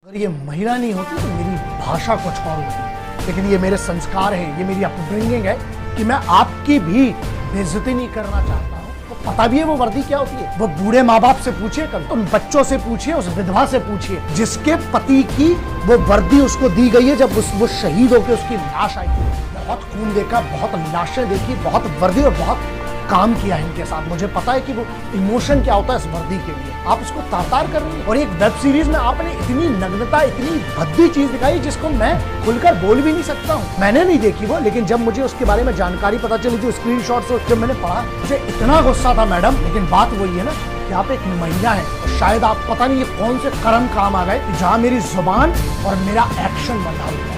अगर ये महिला नहीं होती तो मेरी भाषा कुछ और होती, लेकिन ये मेरे संस्कार हैं, ये मेरी अपब्रिंगिंग है कि मैं आपकी भी बेइज्जती नहीं करना चाहता हूँ। तो पता भी है वो वर्दी क्या होती है। वो बूढ़े माँ बाप से पूछिए, कल उन बच्चों से पूछिए, उस विधवा से पूछिए जिसके पति की वो वर्दी उसको दी गई है जब वो शहीद होकर उसकी लाश आई थी। बहुत खून देखा, बहुत लाशें देखी, बहुत वर्दी और बहुत काम किया है इनके साथ। मुझे पता है कि वो इमोशन क्या होता है इस वर्दी के लिए। आप उसको तार कर रही हैं और एक वेब सीरीज में आपने इतनी नग्नता, इतनी भद्दी चीज दिखाई जिसको मैं खुलकर बोल भी नहीं सकता हूँ। मैंने नहीं देखी वो, लेकिन जब मुझे उसके बारे में जानकारी पता चली, जो स्क्रीनशॉट्स जब मैंने पढ़ा, मुझे इतना गुस्सा था मैडम। लेकिन बात वही है ना कि आप एक महिला हैं और शायद आप पता नहीं ये कौन से कर्म काम आ गए जहाँ मेरी जुबान और मेरा एक्शन बंधा हुआ है।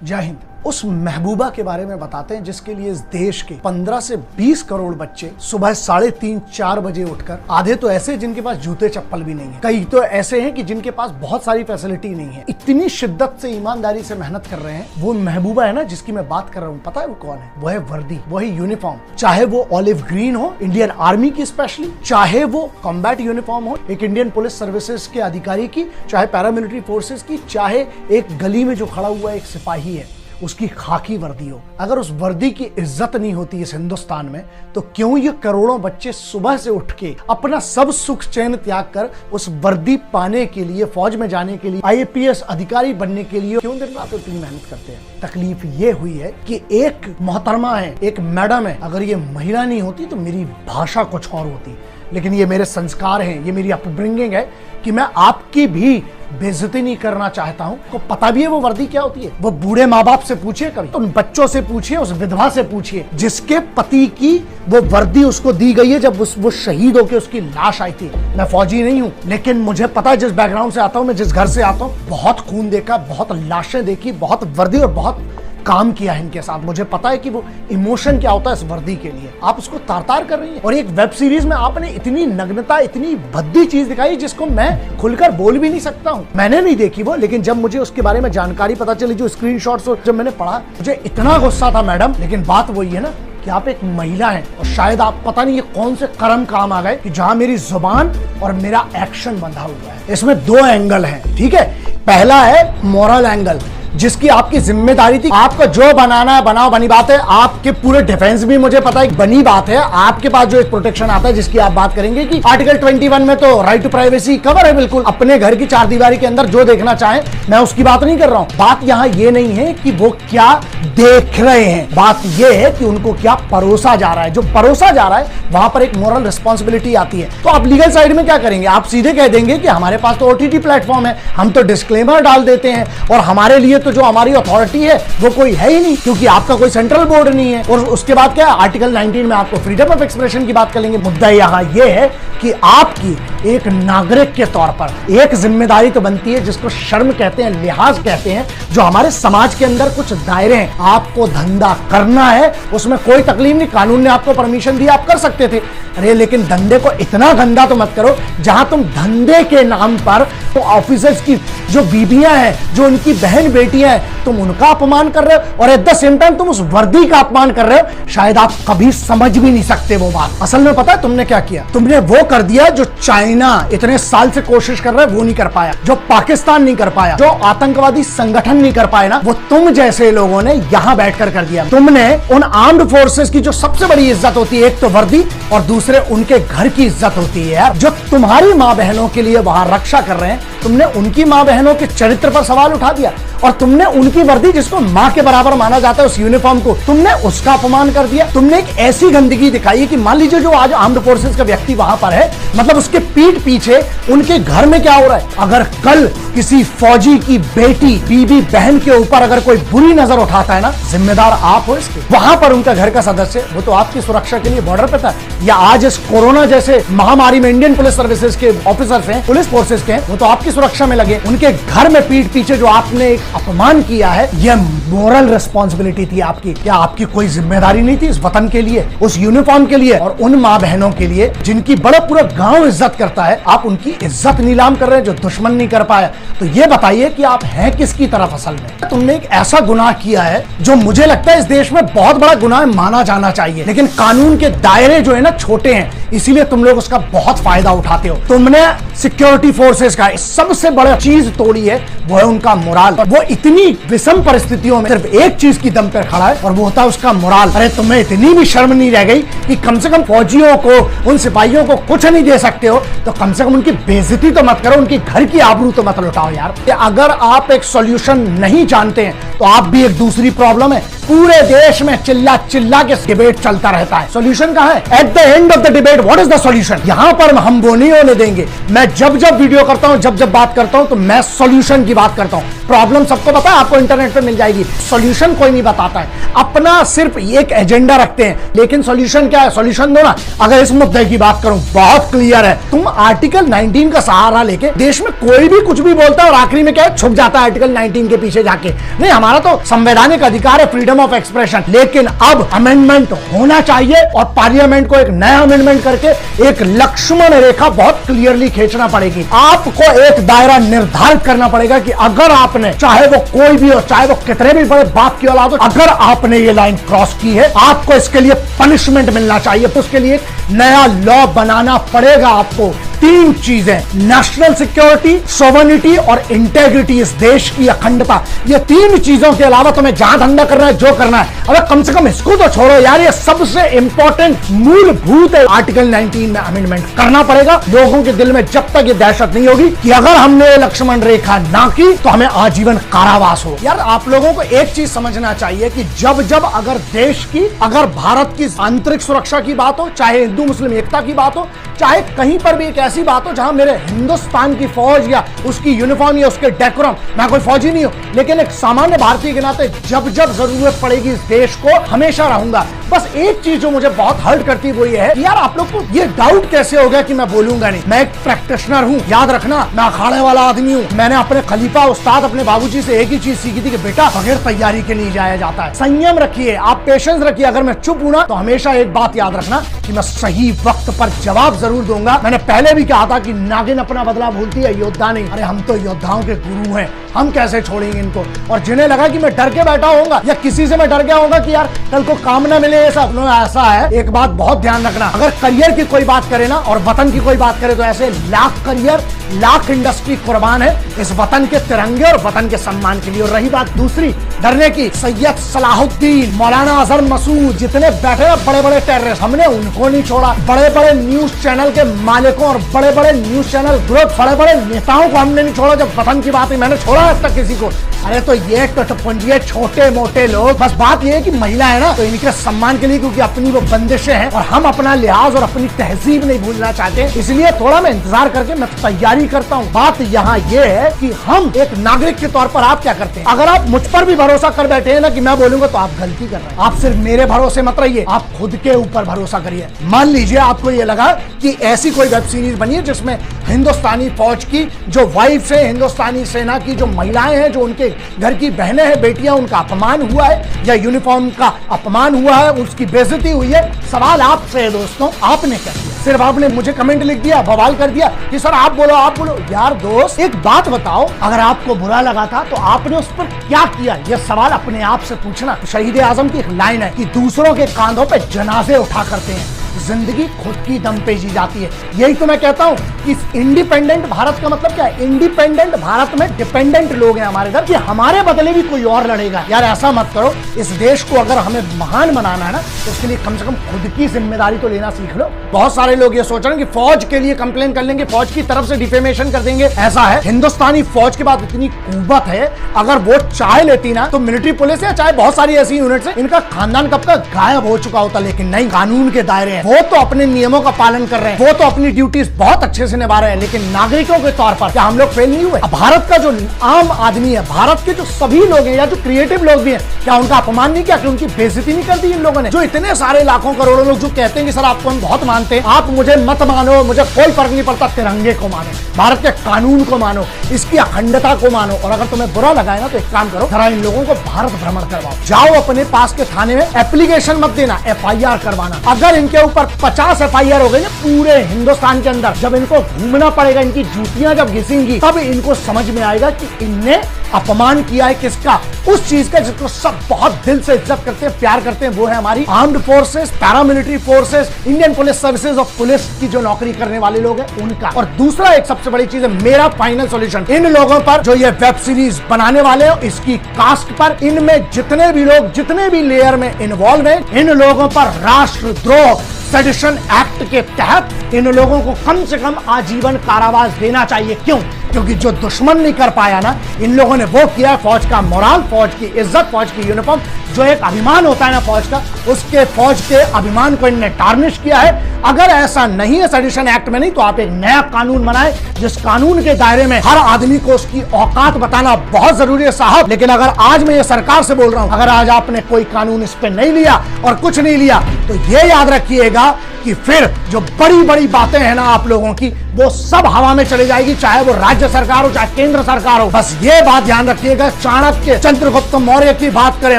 जय हिंद। उस महबूबा के बारे में बताते हैं जिसके लिए इस देश के 15 से 20 करोड़ बच्चे सुबह 3:30-4 बजे उठकर, आधे तो ऐसे जिनके पास जूते चप्पल भी नहीं है, कई तो ऐसे हैं कि जिनके पास बहुत सारी फैसिलिटी नहीं है, इतनी शिद्दत से ईमानदारी से मेहनत कर रहे हैं। वो महबूबा है ना जिसकी मैं बात कर रहा हूँ, पता है वो कौन है? वो है वर्दी, वो है यूनिफॉर्म। चाहे वो ऑलिव ग्रीन हो इंडियन आर्मी की स्पेशली, चाहे वो कॉम्बैट यूनिफॉर्म हो एक इंडियन पुलिस सर्विसेज के अधिकारी की, चाहे पैरामिलिट्री फोर्सेज की, चाहे एक गली में जो खड़ा हुआ एक सिपाही है उसकी खाकी वर्दी हो। अगर उस वर्दी की इज्जत नहीं होती इस हिंदुस्तान में, तो क्यों ये करोड़ों बच्चे सुबह से उठ के अपना सब सुख चैन त्याग कर उस वर्दी पाने के लिए, फौज में जाने के लिए, IAPS अधिकारी बनने के लिए क्यों दिन रात इतनी मेहनत करते हैं? तकलीफ ये हुई है कि एक मोहतरमा है, एक मैडम है, अगर ये महिला नहीं होती तो मेरी भाषा कुछ और होती। लेकिन ये मेरे संस्कार हैं, ये मेरी अपब्रिंगिंग है कि मैं आपकी भी बेइज्जती नहीं करना चाहता हूँ। को पता भी है वो वर्दी क्या होती है। वो बूढ़े माँ बाप से पूछिए, कभी उन बच्चों से पूछिए, उस विधवा से पूछिए जिसके पति की वो वर्दी उसको दी गई है जब वो शहीद होकर उसकी लाश आई थी। मैं फौजी नहीं हूँ, लेकिन मुझे पता है जिस बैकग्राउंड से आता हूँ, मैं जिस घर से आता हूँ, बहुत खून देखा, बहुत लाशें देखी, बहुत वर्दी और बहुत काम किया है इनके साथ। मुझे पता है कि वो इमोशन क्या होता है इस वर्दी के लिए। आप उसको तार कर रही हैं और एक वेब सीरीज में आपने इतनी नग्नता, इतनी भद्दी चीज दिखाई जिसको मैं खुलकर बोल भी नहीं सकता हूँ। मैंने नहीं देखी वो, लेकिन जब मुझे उसके बारे में जानकारी पता चली, जो स्क्रीनशॉट्स जब मैंने पढ़ा, मुझे इतना गुस्सा था मैडम। लेकिन बात वही है ना कि आप एक महिला हैं और शायद आप पता नहीं ये कौन से कर्म काम आ गए कि जहां मेरी जुबान और मेरा एक्शन बंधा हुआ है। इसमें 2 एंगल हैं, ठीक है। पहला है मॉरल एंगल, जिसकी आपकी जिम्मेदारी थी। आपको जो बनाना है बनाओ, बनी बात है। आपके पूरे डिफेंस भी मुझे पता है बनी बात है। आपके पास जो एक प्रोटेक्शन आता है जिसकी आप बात करेंगे कि आर्टिकल 21 में तो राइट टू प्राइवेसी कवर है बिल्कुल। अपने घर की 4 दीवारी के अंदर जो देखना चाहे, मैं उसकी बात नहीं कर रहा हूं। बात यहाँ ये नहीं है कि वो क्या देख रहे हैं, बात ये है कि उनको क्या परोसा जा रहा है। जो परोसा जा रहा है वहां पर एक मोरल रिस्पॉन्सिबिलिटी आती है। तो आप लीगल साइड में क्या करेंगे? आप सीधे कह देंगे कि हमारे पास तो OTT प्लेटफॉर्म है, हम तो डिस्क्लेमर डाल देते हैं और हमारे लिए तो जो हमारी अथॉरिटी है वो कोई है ही नहीं, क्योंकि आपका कोई सेंट्रल बोर्ड नहीं है। और उसके बाद क्या, आर्टिकल 19 में आपको फ्रीडम ऑफ एक्सप्रेशन की बात करेंगे। मुद्दा यहाँ ये है कि आपकी एक नागरिक के तौर पर एक जिम्मेदारी तो बनती है, जिसको शर्म कहते हैं, लिहाज कहते हैं, जो हमारे समाज के अंदर कुछ दायरे हैं। आपको धंधा करना है, उसमें कोई तकलीफ नहीं, कानून ने आपको परमिशन दी, आप कर सकते थे। अरे लेकिन धंधे को इतना गंदा तो मत करो जहां तुम धंधे के नाम पर तो ऑफिसर्स की जो बीबियां हैं, जो उनकी बहन बेटियां हैं, तुम उनका अपमान कर रहे हो और एट द सेम टाइम तुम उस वर्दी का अपमान कर रहे हो। शायद आप कभी समझ भी नहीं सकते वो बात। असल में पता है तुमने क्या किया? तुमने वो कर दिया जो चाइना इतने साल से कोशिश कर रहा है वो नहीं कर पाया, जो पाकिस्तान नहीं कर पाया, जो आतंकवादी संगठन नहीं कर पाए ना, वो तुम जैसे लोगों ने यहां बैठकर कर दिया। तुमने उन आर्म्ड फोर्सेस की जो सबसे बड़ी इज्जत होती है, एक तो वर्दी और दूसरे उनके घर की इज्जत होती है यार, जो तुम्हारी माँ बहनों के लिए वहां रक्षा कर रहे हैं, तुमने उनकी माँ बहनों के चरित्र पर सवाल उठा दिया और तुमने उनकी वर्दी, जिसको माँ के बराबर माना जाता है, उस यूनिफॉर्म को तुमने उसका अपमान कर दिया। तुमने एक ऐसी गंदगी दिखाई कि मान लीजिए जो आज आर्म्ड फोर्सेस का व्यक्ति वहां पर है, मतलब उसके पीठ पीछे उनके घर में क्या हो रहा है। अगर कल किसी फौजी की बेटी, बीबी, बहन के ऊपर अगर कोई बुरी नजर उठाता है ना, जिम्मेदार आप हो इसके। वहां पर उनका घर का सदस्य, वो तो आपकी सुरक्षा के लिए बॉर्डर पे था, या आज इस कोरोना जैसे महामारी में इंडियन पुलिस सर्विसेज के ऑफिसर्स हैं, पुलिस फोर्सेज के हैं, वो तो आपकी सुरक्षा में लगे। उनके घर में पीठ पीछे जो आपने एक अपमान किया है, यह मोरल रिस्पॉन्सिबिलिटी थी आपकी। क्या आपकी कोई जिम्मेदारी नहीं थी इस वतन के लिए, उस यूनिफॉर्म के लिए और उन माँ बहनों के लिए जिनकी बड़ा पूरा गांव इज्जत करता है? आप उनकी इज्जत नीलाम कर रहे हैं जो दुश्मन नहीं कर पाया। तो ये बताइए कि आप हैं किसकी तरफ असल में? तुमने एक ऐसा गुनाह किया है जो मुझे लगता है इस देश में बहुत बड़ा गुनाह माना जाना चाहिए, लेकिन कानून के दायरे जो है ना छोटे हैं, इसीलिए तुम लोग उसका बहुत फायदा उठाते हो। तुमने सिक्योरिटी फोर्सेस का, सबसे बड़ा चीज तोड़ी है वो है उनका मोराल। वो इतनी विषम परिस्थितियों में सिर्फ एक चीज की दम पर खड़ा है और वो होता है उसका मोराल। अरे तुम्हें इतनी भी शर्म नहीं रह गई कि कम से कम फौजियों को, उन सिपाहियों को कुछ नहीं दे सकते हो तो कम से कम उनकी बेइज्जती तो मत करो, उनकी घर की आबरू तो मत लुटाओ यार। अगर आप एक सॉल्यूशन नहीं जानते हैं तो आप भी एक दूसरी प्रॉब्लम है। पूरे देश में चिल्ला चिल्ला के डिबेट चलता रहता है, सॉल्यूशन कहां है? At the end of the debate what is the solution? यहां पर हम वो नहीं होने देंगे। मैं जब जब वीडियो करता हूं, जब जब बात करता हूं तो मैं सॉल्यूशन की बात करता हूं। प्रॉब्लम सबको पता है, आपको इंटरनेट पे मिल जाएगी। सॉल्यूशन कोई नहीं बताता है, अपना सिर्फ एक एजेंडा रखते हैं। लेकिन सॉल्यूशन क्या है? सॉल्यूशन दो ना। अगर इस मुद्दे की बात करूं, बहुत क्लियर है। तुम आर्टिकल 19 का सहारा लेके देश में कोई भी कुछ भी बोलता है और आखिरी में क्या है? छुप जाता है आर्टिकल 19 के पीछे जाके। नहीं, हमारा तो संवैधानिक अधिकार है, फ्रीडम ऑफ एक्सप्रेशन। लेकिन अब अमेंडमेंट होना चाहिए और पार्लियामेंट को एक नया अमेंडमेंट करके एक लक्ष्मण रेखा बहुत क्लियरली खींचना पड़ेगी। आपको एक दायरा निर्धारित करना पड़ेगा कि अगर आपने, चाहे वो कोई भी हो, चाहे वो कितने भी बड़े बाप की औलाद हो, अगर आपने ये लाइन क्रॉस की है आपको इसके लिए पनिशमेंट मिलना चाहिए। तो उसके लिए नया लॉ बनाना पड़ेगा आपको। तीन चीजें, नेशनल सिक्योरिटी, सोवरेनिटी और इंटेग्रिटी, इस देश की अखंडता, ये तीन चीजों के अलावा तुम्हें जहां धंधा करना है, जो करना है, अबे कम से कम इसको तो छोड़ो यार। ये सबसे इंपॉर्टेंट मूलभूत है। आर्टिकल 19 में अमेंडमेंट करना पड़ेगा। लोगों के दिल में जब तक ये दहशत नहीं होगी कि अगर हमने लक्ष्मण रेखा ना की तो हमें आजीवन कारावास हो। यार आप लोगों को एक चीज समझना चाहिए कि जब जब अगर देश की, अगर भारत की आंतरिक सुरक्षा की बात हो, चाहे हिंदू मुस्लिम एकता की बात हो, चाहे कहीं पर भी एक ऐसी बात हो जहां मेरे हिंदुस्तान की फौज या उसकी यूनिफॉर्म या उसके डेकोरम, मैं कोई फौजी नहीं हूं लेकिन एक सामान्य भारतीय के नाते जब जब जरूरत पड़ेगी इस देश को हमेशा रहूंगा। बस एक चीज जो मुझे बहुत हर्ट करती है वो ये है कि यार आप लोग को ये डाउट कैसे हो गया कि मैं बोलूंगा नहीं। मैं एक प्रैक्टिशनर हूं, याद रखना, मैं अखाड़े वाला आदमी हूं। मैंने अपने खलीफा उस्ताद, अपने बाबूजी से एक ही चीज सीखी थी कि बेटा बगैर तैयारी के नहीं जाया जाता है। संयम रखिए, आप पेशेंस रखिए। अगर मैं चुप हूं ना तो हमेशा एक बात याद रखना कि मैं सही वक्त पर जवाब जरूर दूंगा। मैंने पहले भी कहा था कि नागिन अपना बदला भूलती है, योद्धा नहीं। अरे हम तो योद्धाओं के गुरु हैं, हम कैसे छोड़ेंगे इनको? और जिन्हें लगा कि मैं डर के बैठा होऊंगा या किसी से मैं डर गया होगा कि यार कल को काम ना मिले, ये सब ऐसा है। एक बात बहुत ध्यान रखना, अगर करियर की कोई बात करे ना और वतन की कोई बात करे तो ऐसे लाख करियर, लाख इंडस्ट्री कुर्बान है इस वतन के तिरंगे और वतन के सम्मान के लिए। और रही बात दूसरी डरने की, सैयद सलाहुद्दीन, मौलाना अजहर मसूद, जितने बैठे बड़े बड़े टेररिस्ट, हमने उनको नहीं छोड़ा। बड़े बड़े न्यूज चैनल के मालिकों और बड़े बड़े न्यूज चैनल ग्रुप, बड़े बड़े नेताओं को हमने नहीं छोड़ा। जब वतन की बात है मैंने छोड़ा आज तक किसी को? अरे तो ये टटपुंजिए छोटे मोटे लोग, बस बात ये है कि महिला है ना तो इनके सम्मान के लिए, क्योंकि अपनी वो बंदिशें हैं और हम अपना लिहाज और अपनी तहजीब नहीं भूलना चाहते, इसलिए थोड़ा मैं इंतजार करके मैं तैयारी करता हूँ। बात यहाँ ये है कि हम एक नागरिक के तौर पर आप क्या करते हैं? अगर आप मुझ पर भी भरोसा कर बैठे हैं ना कि मैं बोलूंगा तो आप गलती कर रहे हैं। आप सिर्फ मेरे भरोसे मत रहिए, आप खुद के ऊपर भरोसा करिए। मान लीजिए आपको ये लगा कि ऐसी कोई वेब सीरीज बनी है जिसमें हिंदुस्तानी फौज की जो वाइफ है, हिंदुस्तानी सेना की जो महिलाएं हैं, जो उनके घर की बहनें हैं, बेटियां, उनका अपमान हुआ है या यूनिफॉर्म का अपमान हुआ है, उसकी बेइज्जती हुई है। सवाल आपसे है दोस्तों, आपने क्या किया? सिर्फ आपने मुझे कमेंट लिख दिया, बवाल कर दिया कि सर आप बोलो आप बोलो। यार दोस्त एक बात बताओ, अगर आपको बुरा लगा था तो आपने उस पर क्या किया? ये सवाल अपने आप से पूछना। शहीद आजम की एक लाइन है कि दूसरों के कांधों पे जनाजे उठा करते हैं, जिंदगी खुद की दम पे जी जाती है। यही तो मैं कहता हूँ कि इंडिपेंडेंट भारत का मतलब क्या है? इंडिपेंडेंट भारत में डिपेंडेंट लोग हैं हमारे इधर, कि हमारे बदले भी कोई और लड़ेगा। यार ऐसा मत करो। इस देश को अगर हमें महान बनाना है ना तो उसके लिए कम से कम खुद की जिम्मेदारी तो लेना सीख लो। बहुत सारे लोग ये सोच रहे हैं कि फौज के लिए कंप्लेन कर लेंगे, फौज की तरफ से डिफेमेशन कर देंगे। ऐसा है, हिंदुस्तानी फौज के बाद इतनी कुव्वत है, अगर वो चाहे लेती ना तो मिलिट्री पुलिस है, चाहे बहुत सारी ऐसी यूनिट्स है, इनका खानदान कब का गायब हो चुका होता। लेकिन नहीं, कानून के दायरे हैं, वो तो अपने नियमों का पालन कर रहे हैं, वो तो अपनी ड्यूटीज बहुत अच्छे से निभा रहे हैं। लेकिन नागरिकों के तौर पर क्या हम लोग फेल नहीं हुए? भारत का जो आम आदमी है, भारत के जो सभी लोग हैं या जो क्रिएटिव लोग भी हैं, क्या उनका अपमान नहीं किया? कि उनकी बेइज्जती नहीं कर दी इन लोगों ने? जो इतने सारे लाखों करोड़ों लोग जो कहते हैं कि सर आपको हम बहुत मानते हैं, आप मुझे मत मानो, मुझे कोई फर्क नहीं पड़ता, तिरंगे को मानो, भारत के कानून को मानो, इसकी अखंडता को मानो। और अगर तुम्हें बुरा लगा है ना तो एक काम करो, जरा इन लोगों को भारत भ्रमण करवाओ, जाओ अपने पास के थाने में, एप्लीकेशन मत देना, FIR करवाना। अगर इनके ऊपर ऊपर 50 FIR हो गई ना पूरे हिंदुस्तान के अंदर। जब इनको घूमना पड़ेगा, इनकी जूतियां जब घिसेंगी, तब इनको समझ में आएगा कि इनने अपमान किया है किसका, उस चीज का जिसको सब बहुत दिल से इज्जत करते हैं, प्यार करते हैं, वो है हमारी armed forces, paramilitary forces, Indian police services और पुलिस की जो नौकरी करने वाले लोग हैं उनका। और दूसरा एक सबसे बड़ी चीज है, मेरा फाइनल सॉल्यूशन इन लोगों पर जो ये वेब सीरीज बनाने वाले हैं, इसकी कास्ट पर, इनमें जितने भी लोग जितने भी लेयर में इन्वॉल्व है, इन लोगों पर राष्ट्रद्रोह सेडिशन एक्ट के तहत इन लोगों को कम से कम आजीवन कारावास देना चाहिए। क्यों? क्योंकि जो दुश्मन नहीं कर पाया ना, इन लोगों ने वो किया। फौज का मोराल, फौज की इज्जत, फौज की यूनिफॉर्म, जो एक अभिमान होता है ना फौज का, उसके फौज के अभिमान को इनने टार्निश किया है। अगर ऐसा नहीं है सेडिशन एक्ट में नहीं, तो आप एक नया कानून बनाए जिस कानून के दायरे में हर आदमी को उसकी औकात बताना बहुत जरूरी है साहब। लेकिन अगर आज मैं ये सरकार से बोल रहा हूं, अगर आज आपने कोई कानून इस पे नहीं लिया और कुछ नहीं लिया, तो ये याद रखिएगा कि फिर जो बड़ी बड़ी बातें हैं ना आप लोगों की, वो सब हवा में चली जाएगी, चाहे वो राज्य सरकार हो चाहे केंद्र सरकार हो। बस ये बात ध्यान रखिएगा, चाणक्य, चंद्रगुप्त मौर्य की बात करें,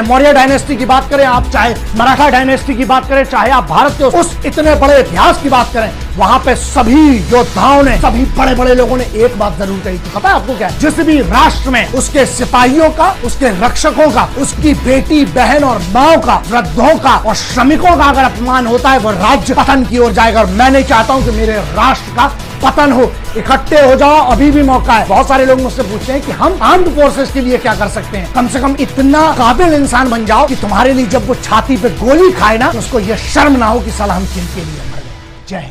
मौर्य डायनेस्टी की बात करें आप, चाहे मराठा डायनेस्टी की बात करें, चाहे आप भारत के उस इतने बड़े इतिहास की बात करें, वहां पे सभी योद्धाओं ने, सभी बड़े बड़े लोगों ने एक बात जरूर कही थी, पता है आपको क्या? जिस भी राष्ट्र में उसके सिपाहियों का, उसके रक्षकों का, उसकी बेटी बहन और माओ का, वृद्धों का और श्रमिकों का अगर अपमान होता है, वो राज्य पतन की ओर जाएगा। और मैं नहीं चाहता हूं कि मेरे राष्ट्र का पतन हो। इकट्ठे हो जाओ, अभी भी मौका है। बहुत सारे लोग मुझसे पूछते हैं कि हम आर्म्ड फोर्सेस के लिए क्या कर सकते हैं। कम से कम इतना काबिल इंसान बन जाओ कि तुम्हारे लिए जब वो छाती पे गोली खाए ना, तो उसको ये शर्म ना हो कि साला हम किनके लिए मर गए। जय हिंद।